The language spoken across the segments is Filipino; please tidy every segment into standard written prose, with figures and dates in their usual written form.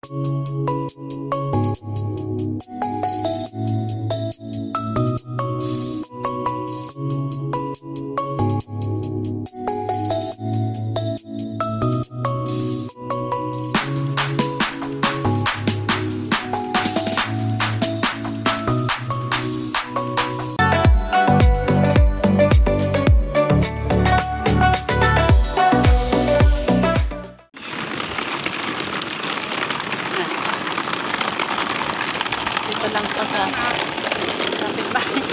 Dito lang po sa kapitbahay.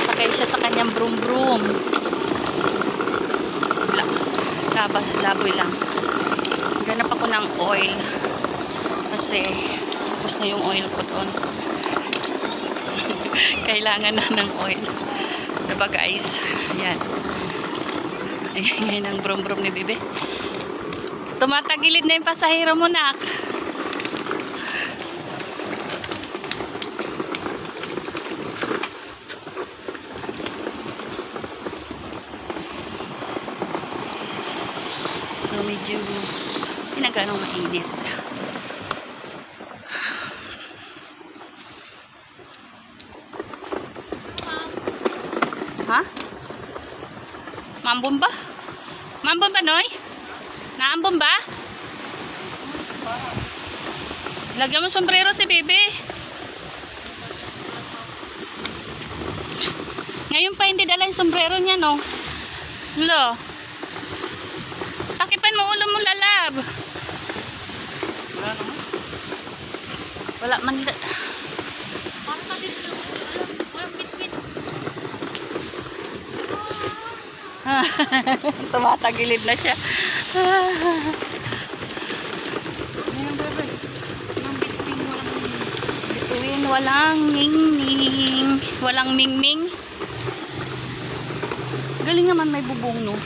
Sakay siya sa kanyang broom broom. Laboy lang. Ganap ako ng oil kasi tapos na yung oil ko doon. Kailangan na ng oil, diba guys? Yan. Ayan ang broom broom ni Bibi. Tumatagilid na yung pasahero mo, nak. So medyo hindi na ganong mainit. Ha? Mambon ba? Mambon ba, Noy? Naambon ba? Lagyan mo sombrero si Bebe. Ngayon pa hindi dala yung sombrero niya, no? Lo. Takipan mo ulo mo, lalab. Wala naman. Wala man. Parang kasi walang bitbit. Tumatagilid na siya. Bituin, walang ningning. Walang mingming. Galing naman may bubong, no?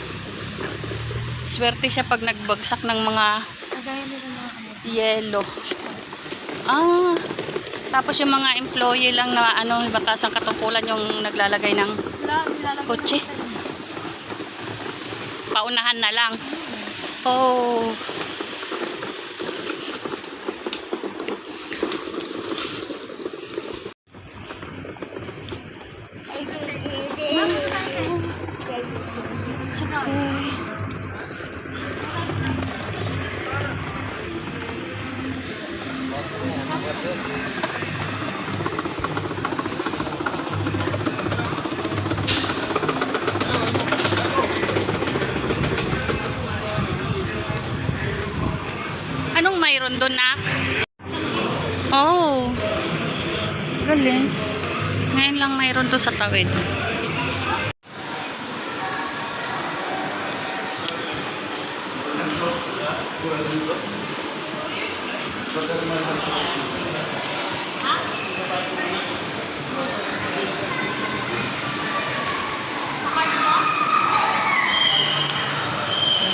Swerte siya pag nagbagsak ng mga Kagaya nila mga yelo. Tapos yung mga employee lang na batasang katungkulan yung naglalagay ng kotse. Paunahan na lang. Oh. Anong mayroon doon, nak? Oh. Galing. Ngayon lang mayroon to sa tawid.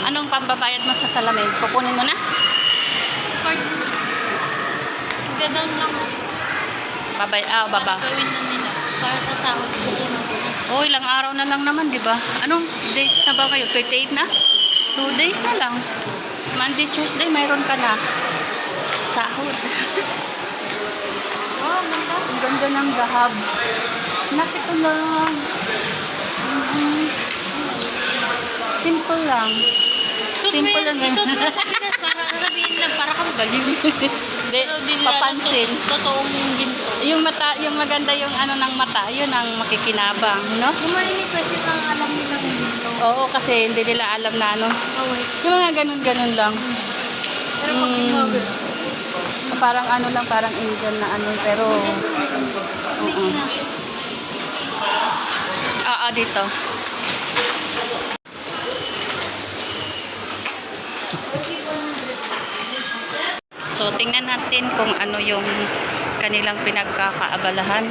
Anong pambabayad mo sa salamin? Kukunin mo na? card. Gadown lang. Baba. Gawin na nila. Para sa sahod ko. Oh, ilang araw na lang naman, di ba? Anong date na ba kayo? 28 na? 2 days na lang. Monday, Tuesday, mayroon ka na. Sahod. Oh, ganda. Ang ganda ng gahab. Nakita lang. Simple lang. Simple lang. Suot mo sa Pinas para sabihin lang, para kang galing. Hindi, papansin. Totoong ginto. Yung mata, yung maganda yung ng mata, yun ang makikinabang, no? Yung marinig kasi nang alam nilang ginto. Oo, kasi hindi nila alam na Oh, wait. yung mga ganun-ganun lang. Pero pag gumagod. Parang lang, parang Indian na pero Hindi na. dito. So, tingnan natin kung ano yung kanilang pinagkakaabalahan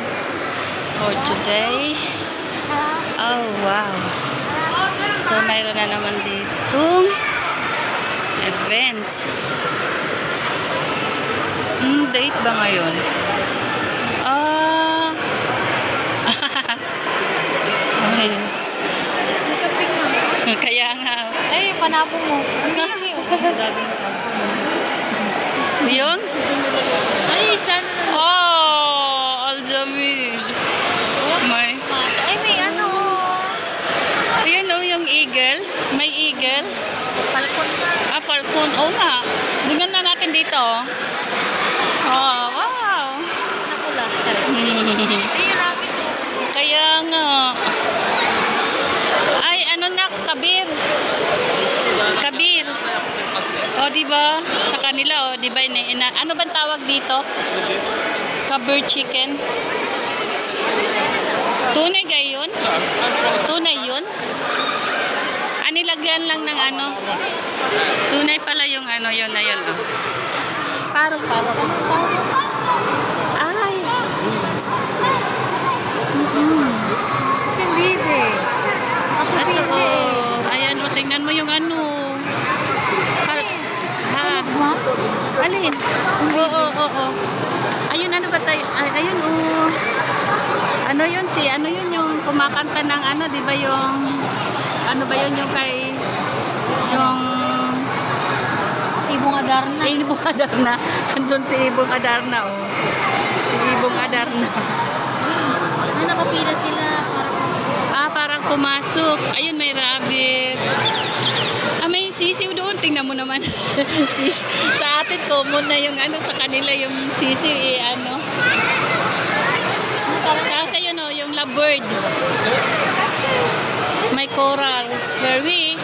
for today. Oh, wow. So, mayroon na naman ditong events. Date ba ngayon? Kaya nga. Ay, panapo mo. Hindi. Yung? Ay, sana na. Oh, Aljamil. May. Ay, may ano. Ayan oh, yung eagle. May eagle. Falcon na. Ah, falcon. Oo nga. Tingnan na natin dito. Oh, wow. Nakula. Ay, rabbit to. Kaya nga. Ay, ano na, kabir. Kabir. O, di ba? Sa kanila, o, di ba? Ano bang tawag dito? Kabir chicken. Tunay gayon? Tunay yun? Nilagyan lang ng ano? Tunay pala yung ano, yun na yun. Oh. Paro. Ay. Bibi. Ako Ito, bibi. oh. Ayan, o, tingnan mo yung ano. Ha? Ma? Alin? Oo. Ayun, ano ba tayo? Ayun, oh. Ano yun ano yun yung kumakanta ng ano, di ba yung, ano ba yun yung kay, yung, Ibong Adarna. Ibong Adarna. Andun si Ibong Adarna, oh. Si Ibong Adarna. Ah, nakapila sila. Parang pumasok. Ayun, may rabbit. May sisiw doon. Tingnan mo naman. Sa atin, common na yung ano, sa kanila yung sisiw, ano. Tapos ayun, oh, yung lovebird. May coral. Where we?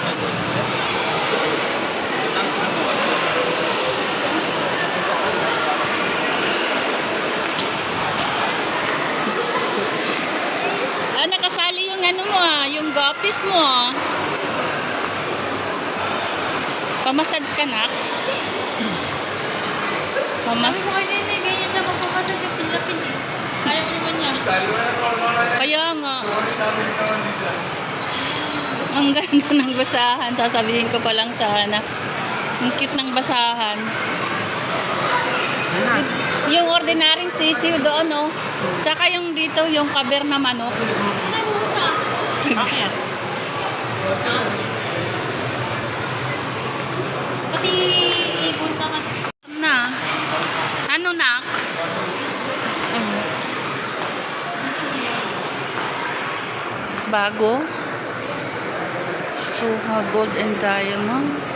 Nakasali yung ano mo, yung guppies mo. Pamassage ka na? Sabi ko kayo nila, ganyan siya magpapasag sa Pilapin eh. Kaya mo naman niya. Kaya nga. Ang ganda ng basahan. Sasabihin ko pa lang sana. Ang cute ng basahan. Yung ordinaryong sisiw doon, oh. Tsaka yung dito, yung kabir na manok. Ay, muna. Sige. Pati ibon na nga. Na. Ano na? Bago. Suha Gold and Diamond.